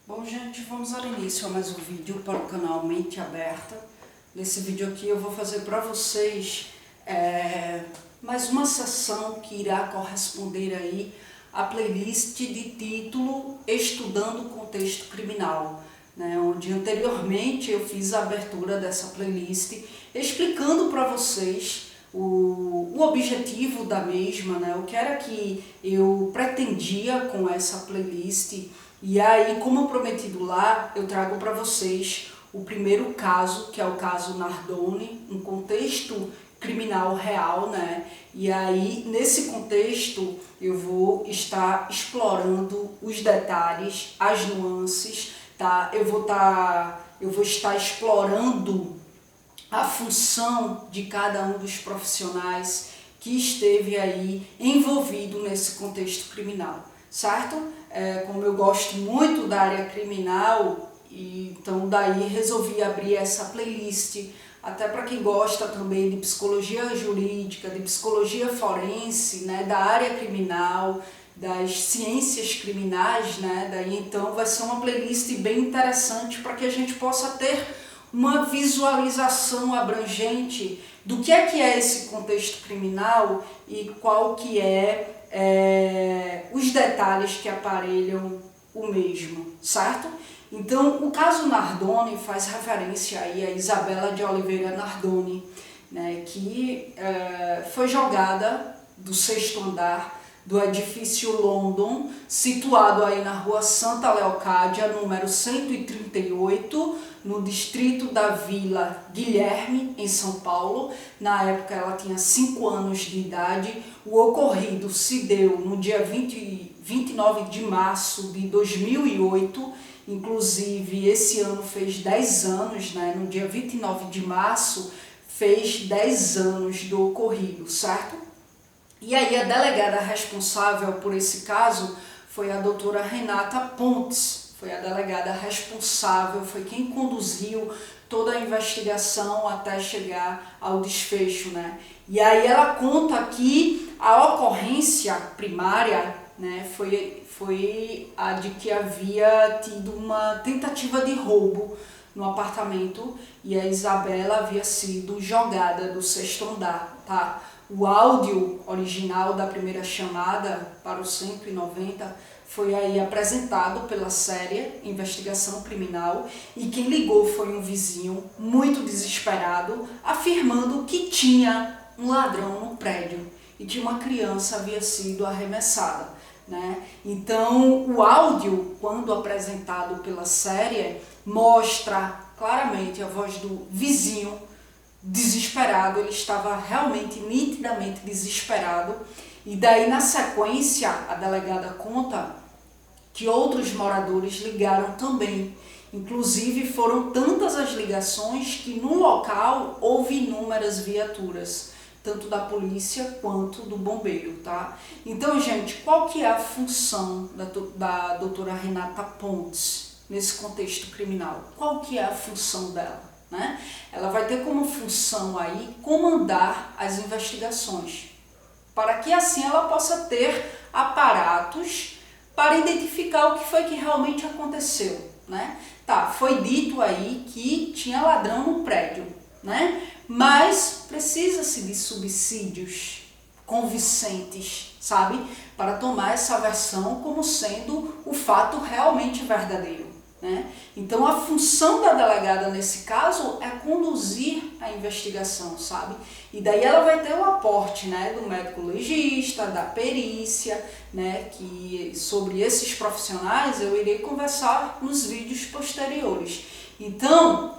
Bom, gente, vamos dar início a mais um vídeo para o canal Mente Aberta. Nesse vídeo aqui eu vou fazer para vocês mais uma sessão que irá corresponder aí à playlist de título Estudando o Contexto Criminal, né, onde anteriormente eu fiz a abertura dessa playlist explicando para vocês o objetivo da mesma, né, o que era que eu pretendia com essa playlist. E aí, como prometido lá, eu trago para vocês o primeiro caso, que é o caso Nardone, um contexto criminal real, né? E aí, nesse contexto, eu vou estar explorando os detalhes, as nuances, tá? Eu vou estar explorando a função de cada um dos profissionais que esteve aí envolvido nesse contexto criminal, certo? Como eu gosto muito da área criminal, então daí resolvi abrir essa playlist, até para quem gosta também de psicologia jurídica, de psicologia forense, né, da área criminal, das ciências criminais, né, daí então vai ser uma playlist bem interessante para que a gente possa ter uma visualização abrangente do que é esse contexto criminal e qual que os detalhes que aparelham o mesmo, certo? Então, o caso Nardone faz referência aí a Isabela de Oliveira Nardone, né, que foi jogada do 6º andar do edifício London, situado aí na rua Santa Leocádia, número 138, no distrito da Vila Guilherme, em São Paulo. Na época ela tinha 5 anos de idade. O ocorrido se deu no dia 29 de março de 2008, inclusive esse ano fez 10 anos, né? No dia 29 de março fez 10 anos do ocorrido, certo? E aí a delegada responsável por esse caso foi a doutora Renata Pontes, foi a delegada responsável, foi quem conduziu toda a investigação até chegar ao desfecho, né? E aí ela conta que a ocorrência primária, né, foi a de que havia tido uma tentativa de roubo no apartamento e a Isabela havia sido jogada do 6º andar, tá? O áudio original da primeira chamada para o 190 foi aí apresentado pela série Investigação Criminal e quem ligou foi um vizinho muito desesperado, afirmando que tinha um ladrão no prédio e que uma criança havia sido arremessada, né? Então, o áudio, quando apresentado pela série, mostra claramente a voz do vizinho desesperado, ele estava realmente, nitidamente desesperado. E daí, na sequência, a delegada conta que outros moradores ligaram também. Inclusive, foram tantas as ligações que no local houve inúmeras viaturas, tanto da polícia quanto do bombeiro, tá? Então, gente, qual que é a função da doutora Renata Pontes nesse contexto criminal? Qual que é a função dela, né? Ela vai ter como função aí comandar as investigações, para que assim ela possa ter aparatos para identificar o que foi que realmente aconteceu, né? Tá, foi dito aí que tinha ladrão no prédio, né? Mas precisa-se de subsídios convincentes, sabe? Para tomar essa versão como sendo o fato realmente verdadeiro, né? Então a função da delegada nesse caso é conduzir a investigação, sabe? E daí ela vai ter o aporte, né, do médico legista, da perícia, né, que sobre esses profissionais eu irei conversar nos vídeos posteriores. Então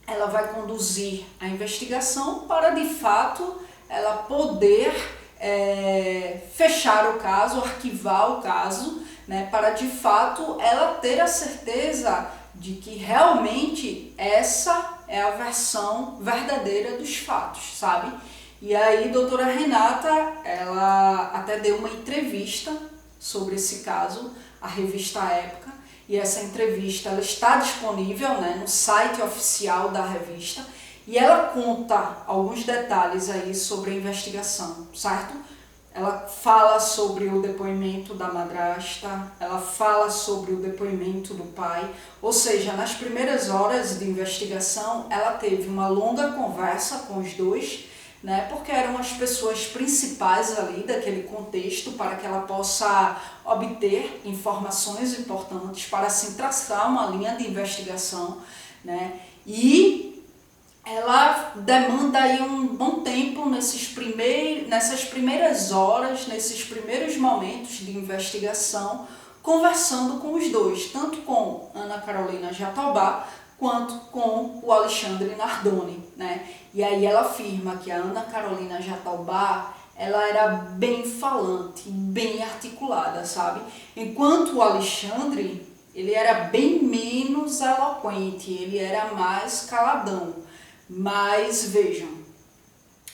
ela vai conduzir a investigação para de fato ela poder fechar o caso, arquivar o caso, né, para de fato ela ter a certeza de que realmente essa é a versão verdadeira dos fatos, sabe? E aí, doutora Renata, ela até deu uma entrevista sobre esse caso, à revista Época, e essa entrevista ela está disponível, né, no site oficial da revista, e ela conta alguns detalhes aí sobre a investigação, certo? ela fala sobre o depoimento da madrasta, ela fala sobre o depoimento do pai, ou seja, nas primeiras horas de investigação ela teve uma longa conversa com os dois, né, porque eram as pessoas principais ali daquele contexto para que ela possa obter informações importantes para assim traçar uma linha de investigação, né, e ela demanda aí um bom tempo nessas primeiras horas, nesses primeiros momentos de investigação, conversando com os dois, tanto com Ana Carolina Jatobá quanto com o Alexandre Nardoni, né? E aí ela afirma que a Ana Carolina Jatobá, ela era bem falante, bem articulada, sabe? Enquanto o Alexandre, ele era bem menos eloquente, ele era mais caladão. Mas vejam,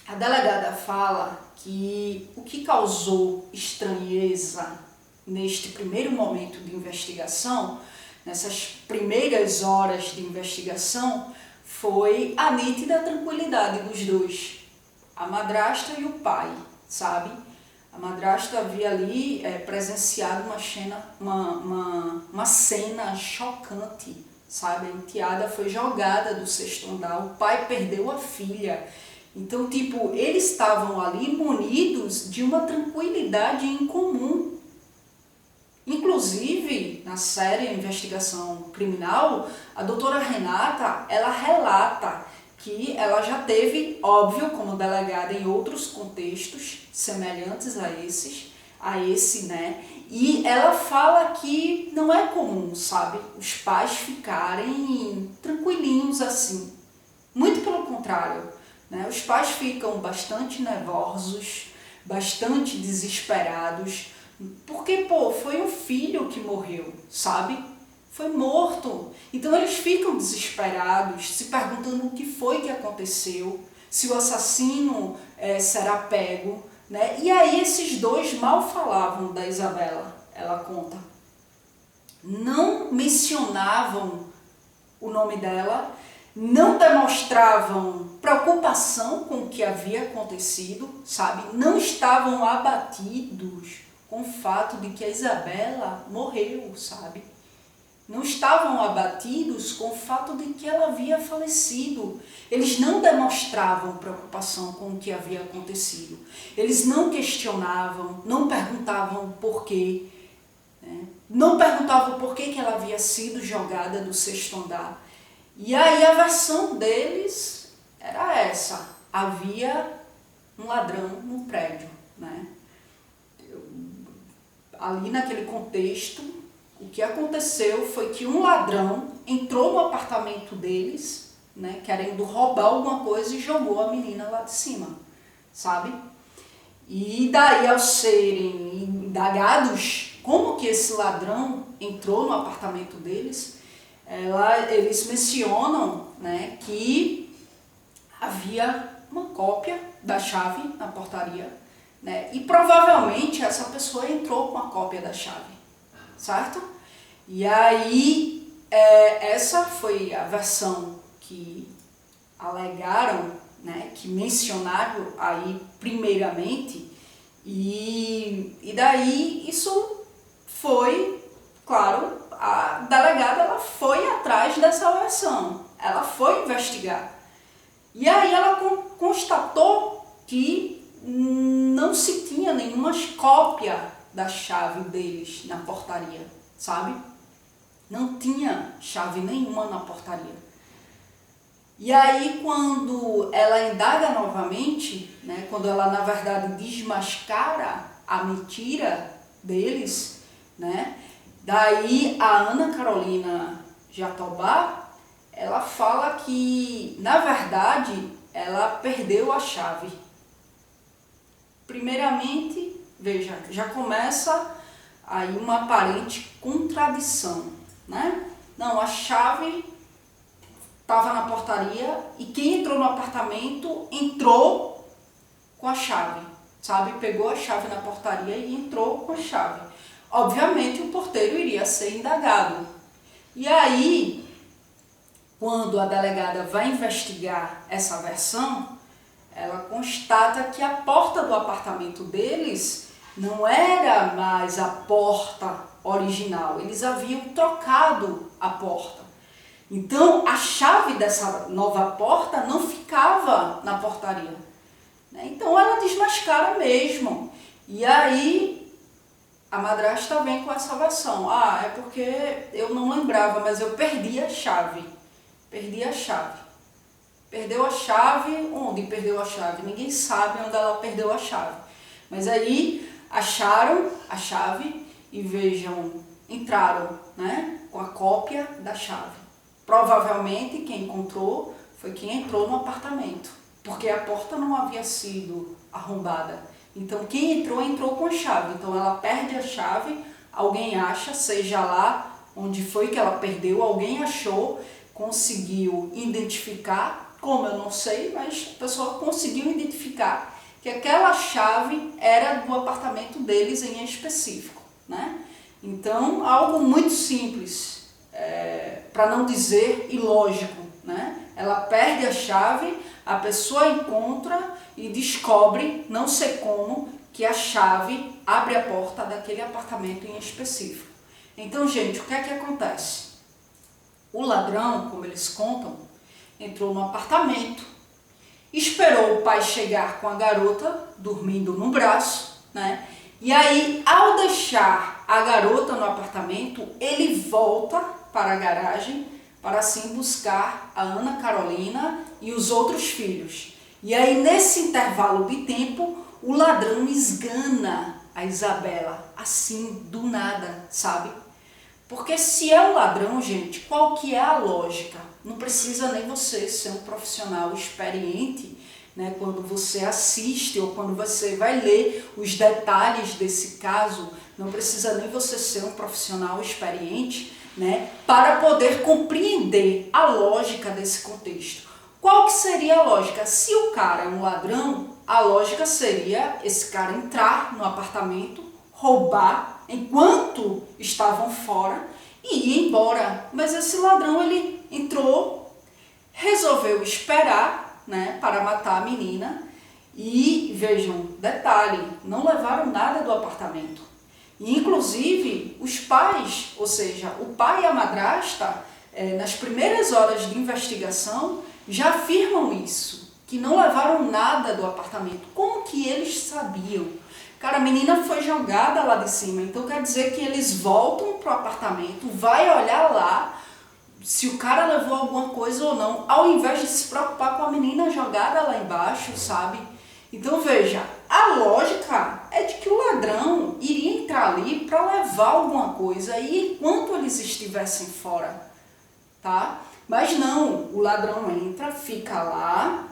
a delegada fala que o que causou estranheza neste primeiro momento de investigação, nessas primeiras horas de investigação, foi a nítida tranquilidade dos dois, a madrasta e o pai, sabe? A madrasta havia ali presenciado uma cena chocante, sabe? A enteada foi jogada do sexto andar, o pai perdeu a filha. Então, tipo, eles estavam ali munidos de uma tranquilidade incomum. Inclusive, na série Investigação Criminal, a doutora Renata, ela relata que ela já teve, óbvio, como delegada em outros contextos semelhantes a esse, né? E ela fala que não é comum, sabe, os pais ficarem tranquilinhos assim. Muito pelo contrário, né? Os pais ficam bastante nervosos, bastante desesperados, porque, foi um filho que morreu, sabe? Foi morto. Então eles ficam desesperados, se perguntando o que foi que aconteceu, se o assassino será pego, né? E aí esses dois mal falavam da Isabela, ela conta. Não mencionavam o nome dela, não demonstravam preocupação com o que havia acontecido, sabe? Não estavam abatidos com o fato de que a Isabela morreu, sabe? Não estavam abatidos com o fato de que ela havia falecido. Eles não demonstravam preocupação com o que havia acontecido. Eles não questionavam, não perguntavam por quê, né? Não perguntavam por que ela havia sido jogada do sexto andar. E aí a versão deles era essa: havia um ladrão no prédio, né? Ali naquele contexto, o que aconteceu foi que um ladrão entrou no apartamento deles, né, querendo roubar alguma coisa e jogou a menina lá de cima, sabe? E daí, ao serem indagados como que esse ladrão entrou no apartamento deles, eles mencionam, né, que havia uma cópia da chave na portaria, né, e provavelmente essa pessoa entrou com a cópia da chave, certo? E aí, essa foi a versão que alegaram, né, que mencionaram aí primeiramente, e daí isso foi, claro, a delegada ela foi atrás dessa versão, ela foi investigar. E aí ela constatou que não se tinha nenhuma cópia da chave deles na portaria, sabe? Não tinha chave nenhuma na portaria. E aí quando ela indaga novamente, né, quando ela na verdade desmascara a mentira deles, né, daí a Ana Carolina Jatobá, ela fala que na verdade ela perdeu a chave. Primeiramente, veja, já começa aí uma aparente contradição, né? Não, a chave estava na portaria e quem entrou no apartamento entrou com a chave, sabe? Pegou a chave na portaria e entrou com a chave. Obviamente o porteiro iria ser indagado. E aí, quando a delegada vai investigar essa versão, ela constata que a porta do apartamento deles não era mais a porta original, eles haviam trocado a porta. Então a chave dessa nova porta não ficava na portaria, né? Então ela desmascara mesmo. E aí a madrasta vem com essa versão: é porque eu não lembrava, mas eu perdi a chave. Perdi a chave. Perdeu a chave? Onde perdeu a chave? Ninguém sabe onde ela perdeu a chave. Mas aí acharam a chave e vejam, entraram, né, com a cópia da chave. Provavelmente quem encontrou foi quem entrou no apartamento, porque a porta não havia sido arrombada. Então quem entrou com a chave. Então ela perde a chave, alguém acha, seja lá onde foi que ela perdeu, alguém achou, conseguiu identificar, como eu não sei, mas a pessoa conseguiu identificar que aquela chave era do apartamento deles em específico, né? Então, algo muito simples, para não dizer ilógico, né? Ela perde a chave, a pessoa encontra e descobre, não sei como, que a chave abre a porta daquele apartamento em específico. Então, gente, o que é que acontece? O ladrão, como eles contam, entrou no apartamento, esperou o pai chegar com a garota dormindo no braço, né? E aí, ao deixar a garota no apartamento, ele volta para a garagem para assim buscar a Ana Carolina e os outros filhos. E aí, nesse intervalo de tempo, o ladrão esgana a Isabela, assim, do nada, sabe? Porque se é um ladrão, gente, qual que é a lógica? Não precisa nem você ser um profissional experiente, né? Quando você assiste ou quando você vai ler os detalhes desse caso, não precisa nem você ser um profissional experiente, né? Para poder compreender a lógica desse contexto. Qual que seria a lógica? Se o cara é um ladrão, a lógica seria esse cara entrar no apartamento, roubar enquanto estavam fora e ir embora. Mas esse ladrão, ele entrou, resolveu esperar, né, para matar a menina. E vejam, detalhe, não levaram nada do apartamento. E, inclusive, os pais, ou seja, o pai e a madrasta, nas primeiras horas de investigação, já afirmam isso, que não levaram nada do apartamento. Como que eles sabiam? Cara, a menina foi jogada lá de cima, então quer dizer que eles voltam pro apartamento, vai olhar lá se o cara levou alguma coisa ou não, ao invés de se preocupar com a menina jogada lá embaixo, sabe? Então veja, a lógica é de que o ladrão iria entrar ali para levar alguma coisa e enquanto eles estivessem fora, tá? Mas não, o ladrão entra, fica lá,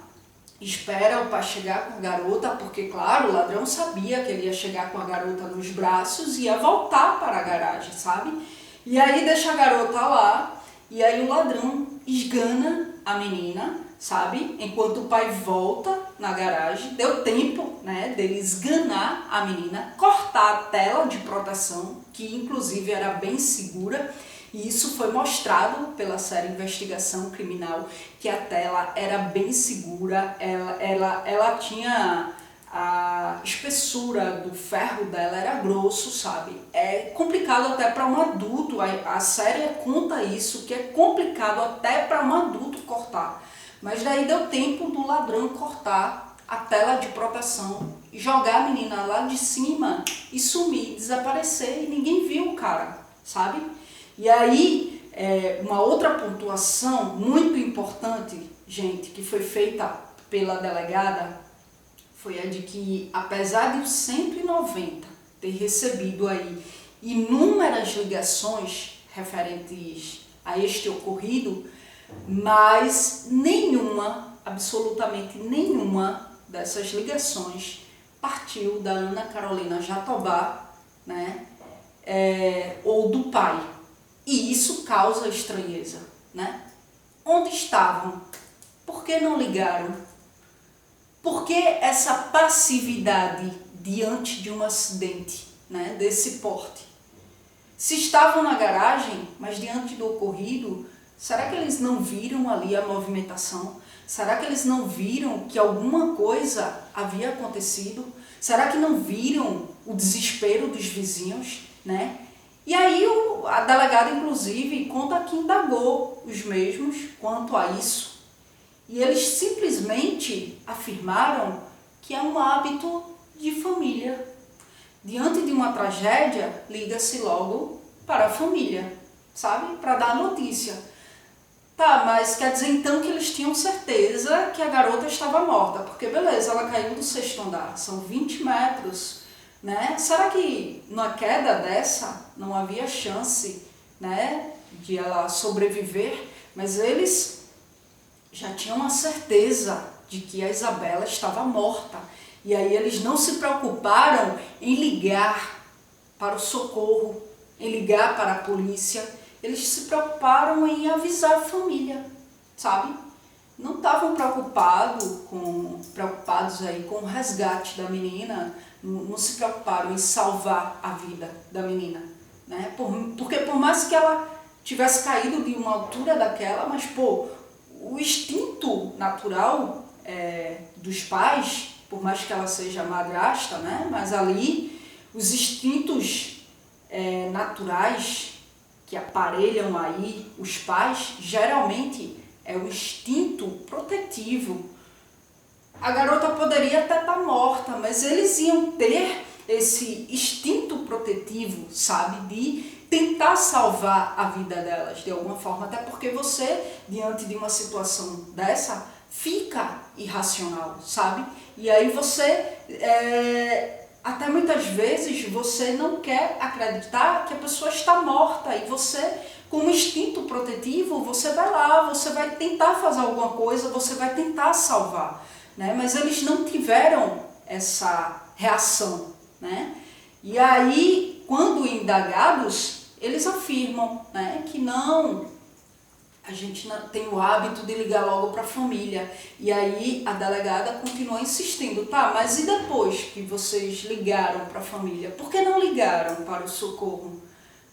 espera o pai chegar com a garota, porque, claro, o ladrão sabia que ele ia chegar com a garota nos braços e ia voltar para a garagem, sabe? E aí deixa a garota lá, e aí o ladrão esgana a menina, sabe? Enquanto o pai volta na garagem, deu tempo, né, dele esganar a menina, cortar a tela de proteção, que inclusive era bem segura. E isso foi mostrado pela série Investigação Criminal, que a tela era bem segura, ela tinha a espessura do ferro dela, era grosso, sabe? É complicado até para um adulto, a série conta isso, que é complicado até para um adulto cortar. Mas daí deu tempo do ladrão cortar a tela de proteção, jogar a menina lá de cima e sumir, desaparecer, e ninguém viu o cara, sabe? E aí, uma outra pontuação muito importante, gente, que foi feita pela delegada, foi a de que, apesar de o 190 ter recebido aí inúmeras ligações referentes a este ocorrido, mas nenhuma, absolutamente nenhuma dessas ligações partiu da Ana Carolina Jatobá, né, ou do pai. E isso causa estranheza, né? Onde estavam? Por que não ligaram? Por que essa passividade diante de um acidente, né, desse porte? Se estavam na garagem, mas diante do ocorrido, Será que eles não viram ali a movimentação? Será que eles não viram que alguma coisa havia acontecido? Será que não viram o desespero dos vizinhos, né? E aí a delegada, inclusive, conta que indagou os mesmos quanto a isso. E eles simplesmente afirmaram que é um hábito de família. Diante de uma tragédia, liga-se logo para a família, sabe? Para dar notícia. Tá, mas quer dizer então que eles tinham certeza que a garota estava morta, porque beleza, ela caiu do 6º andar, são 20 metros, né? Será que numa queda dessa não havia chance, né, de ela sobreviver? Mas eles já tinham a certeza de que a Isabela estava morta, e aí eles não se preocuparam em ligar para o socorro, em ligar para a polícia. Eles se preocuparam em avisar a família, sabe? Não estavam preocupados aí com o resgate da menina, não se preocuparam em salvar a vida da menina, né? Porque por mais que ela tivesse caído de uma altura daquela, mas pô, o instinto natural dos pais, por mais que ela seja madrasta, né? Mas ali os instintos naturais que aparelham aí os pais, geralmente é o instinto protetivo. A garota poderia até estar morta, mas eles iam ter esse instinto protetivo, sabe? De tentar salvar a vida delas de alguma forma, até porque você, diante de uma situação dessa, fica irracional, sabe? E aí você até muitas vezes você não quer acreditar que a pessoa está morta e você, como instinto protetivo, você vai lá, você vai tentar fazer alguma coisa, você vai tentar salvar, né? Mas eles não tiveram essa reação, né? E aí, quando indagados, eles afirmam, né, que não, a gente tem o hábito de ligar logo para a família. E aí a delegada continua insistindo, tá, mas e depois que vocês ligaram para a família? Por que não ligaram para o socorro,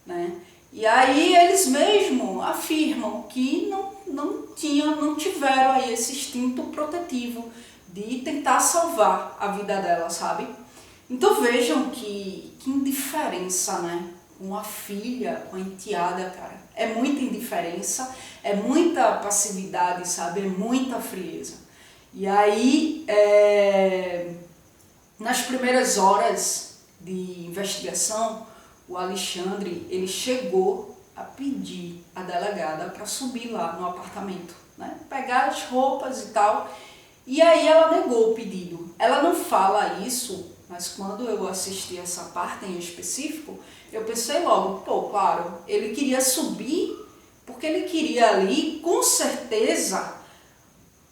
né? E aí eles mesmo afirmam que não tiveram aí esse instinto protetivo de tentar salvar a vida dela, sabe? Então vejam que indiferença, né? Uma filha, uma enteada, cara. É muita indiferença, é muita passividade, sabe? É muita frieza. E aí, nas primeiras horas de investigação, o Alexandre, ele chegou a pedir à delegada para subir lá no apartamento, né? Pegar as roupas e tal. E aí ela negou o pedido. Ela não fala isso, mas quando eu assisti essa parte em específico, eu pensei logo, pô, claro, ele queria subir porque ele queria ali, com certeza,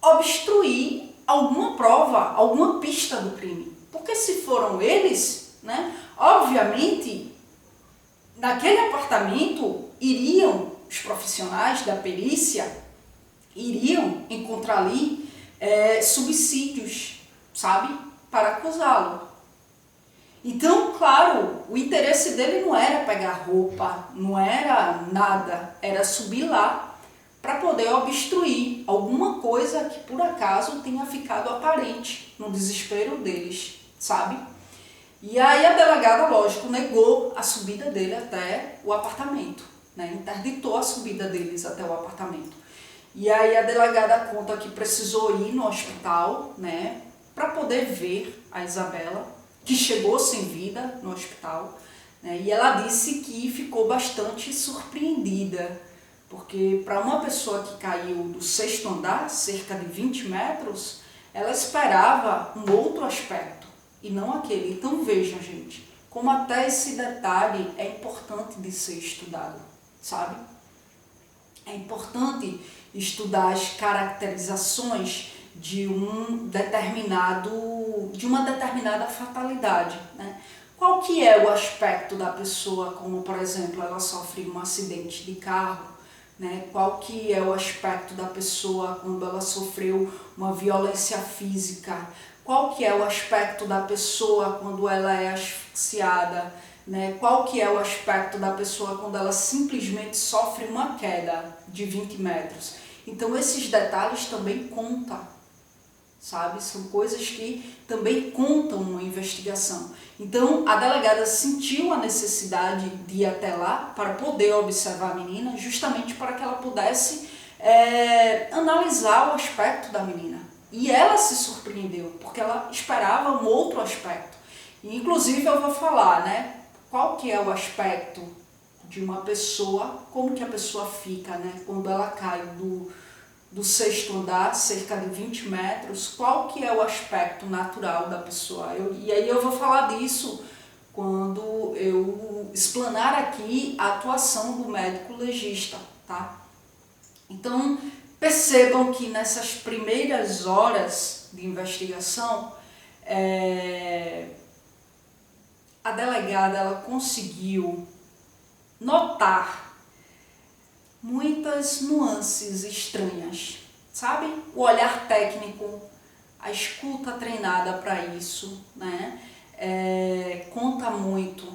obstruir alguma prova, alguma pista do crime. Porque se foram eles, né, obviamente, naquele apartamento iriam os profissionais da perícia, iriam encontrar ali subsídios, sabe, para acusá-lo. Então, claro, o interesse dele não era pegar roupa, não era nada, era subir lá para poder obstruir alguma coisa que por acaso tenha ficado aparente no desespero deles, sabe? E aí a delegada, lógico, negou a subida dele até o apartamento, né? Interditou a subida deles até o apartamento. E aí a delegada conta que precisou ir no hospital, né, para poder ver a Isabela, que chegou sem vida no hospital, né, e ela disse que ficou bastante surpreendida, porque para uma pessoa que caiu do 6º andar, cerca de 20 metros, ela esperava um outro aspecto, e não aquele. Então vejam, gente, como até esse detalhe é importante de ser estudado, sabe? É importante estudar as caracterizações de uma determinada fatalidade, né? Qual que é o aspecto da pessoa, como por exemplo, ela sofre um acidente de carro, né? Qual que é o aspecto da pessoa quando ela sofreu uma violência física? Qual que é o aspecto da pessoa quando ela é asfixiada? né? Qual que é o aspecto da pessoa quando ela simplesmente sofre uma queda de 20 metros. Então esses detalhes também contam, sabe? São coisas que também contam uma investigação. Então a delegada sentiu a necessidade de ir até lá para poder observar a menina, justamente para que ela pudesse analisar o aspecto da menina. E ela se surpreendeu, porque ela esperava um outro aspecto. E, inclusive eu vou falar, né? Qual que é o aspecto de uma pessoa, como que a pessoa fica, né? Quando ela cai do sexto andar, cerca de 20 metros, qual que é o aspecto natural da pessoa? E aí eu vou falar disso quando eu explanar aqui a atuação do médico legista, tá? Então, percebam que nessas primeiras horas de investigação, a delegada ela conseguiu notar muitas nuances estranhas, sabe? O olhar técnico, a escuta treinada para isso, né? Conta muito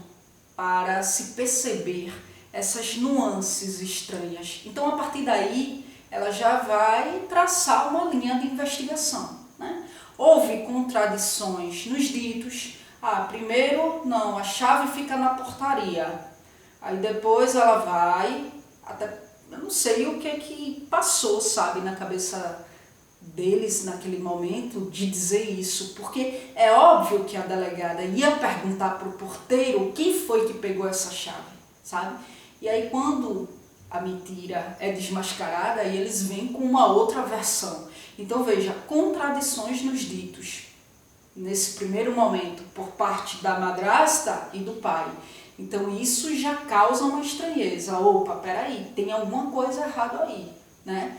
para se perceber essas nuances estranhas. Então, a partir daí, ela já vai traçar uma linha de investigação, né? Houve contradições nos ditos. Primeiro, não, a chave fica na portaria. Aí depois ela vai, até, eu não sei o que passou, sabe, na cabeça deles naquele momento de dizer isso, porque é óbvio que a delegada ia perguntar para o porteiro quem foi que pegou essa chave, sabe? E aí quando a mentira é desmascarada, aí eles vêm com uma outra versão. Então veja, contradições nos ditos, nesse primeiro momento, por parte da madrasta e do pai. Então isso já causa uma estranheza. Opa, peraí, tem alguma coisa errada aí, né?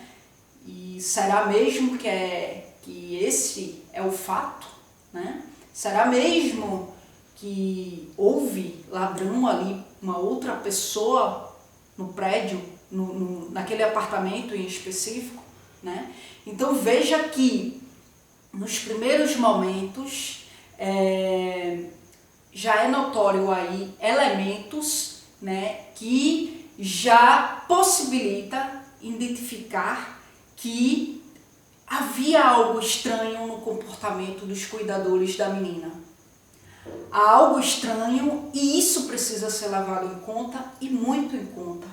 E será mesmo que esse é o fato, né? Será mesmo que houve ladrão ali, uma outra pessoa no prédio, naquele apartamento em específico, né? Então veja que nos primeiros momentos já é notório aí elementos, né, que já possibilita identificar que havia algo estranho no comportamento dos cuidadores da menina. Há algo estranho e isso precisa ser levado em conta e muito em conta.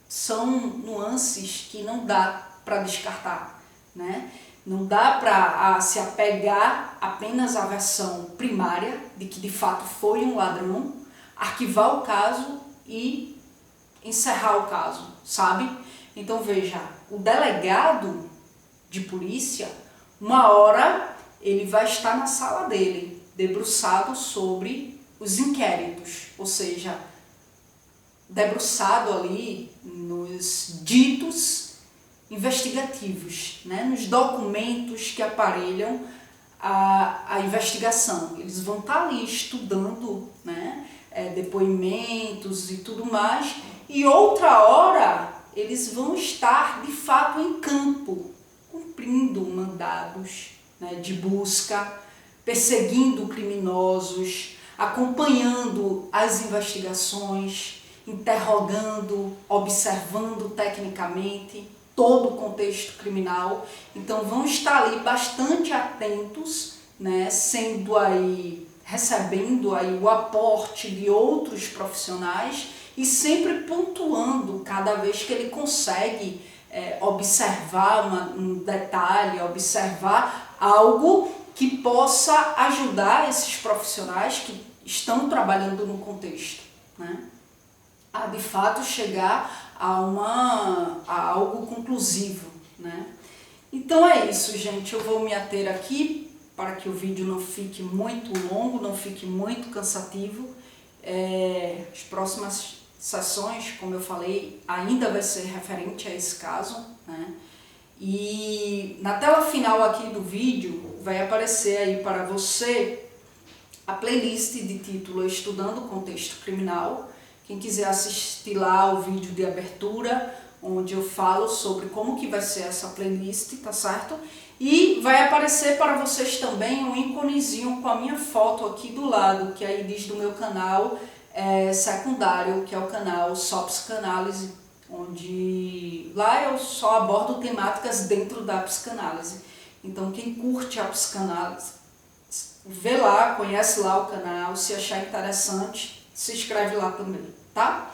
São nuances que não dá para descartar, né? Não dá para se apegar apenas à versão primária de que de fato foi um ladrão, arquivar o caso e encerrar o caso, sabe? Então veja, o delegado de polícia, uma hora ele vai estar na sala dele, debruçado sobre os inquéritos, ou seja, debruçado ali nos ditos investigativos, né? Nos documentos que aparelham a investigação. Eles vão estar ali estudando, né? Depoimentos e tudo mais, e outra hora eles vão estar de fato em campo, cumprindo mandados, né, de busca, perseguindo criminosos, acompanhando as investigações, interrogando, observando tecnicamente todo o contexto criminal. Então vão estar ali bastante atentos, né, recebendo aí o aporte de outros profissionais e sempre pontuando cada vez que ele consegue observar um detalhe, observar algo que possa ajudar esses profissionais que estão trabalhando no contexto, né, a de fato chegar a algo conclusivo, né? Então é isso, gente. Eu vou me ater aqui para que o vídeo não fique muito longo, não fique muito cansativo. As próximas sessões, como eu falei, ainda vai ser referente a esse caso, né? E na tela final aqui do vídeo vai aparecer aí para você a playlist de título Estudando o Contexto Criminal. Quem quiser assistir lá o vídeo de abertura, onde eu falo sobre como que vai ser essa playlist, tá certo? E vai aparecer para vocês também um íconezinho com a minha foto aqui do lado, que aí diz do meu canal secundário, que é o canal Só Psicanálise, onde lá eu só abordo temáticas dentro da psicanálise. Então quem curte a psicanálise, vê lá, conhece lá o canal, se achar interessante, se inscreve lá também, tá?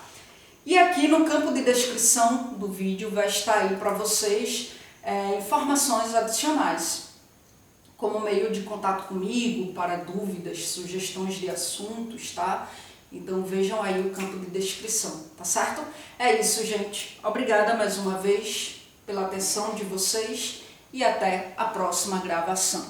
E aqui no campo de descrição do vídeo vai estar aí para vocês informações adicionais, como meio de contato comigo, para dúvidas, sugestões de assuntos, tá? Então vejam aí o campo de descrição, tá certo? É isso, gente. Obrigada mais uma vez pela atenção de vocês e até a próxima gravação.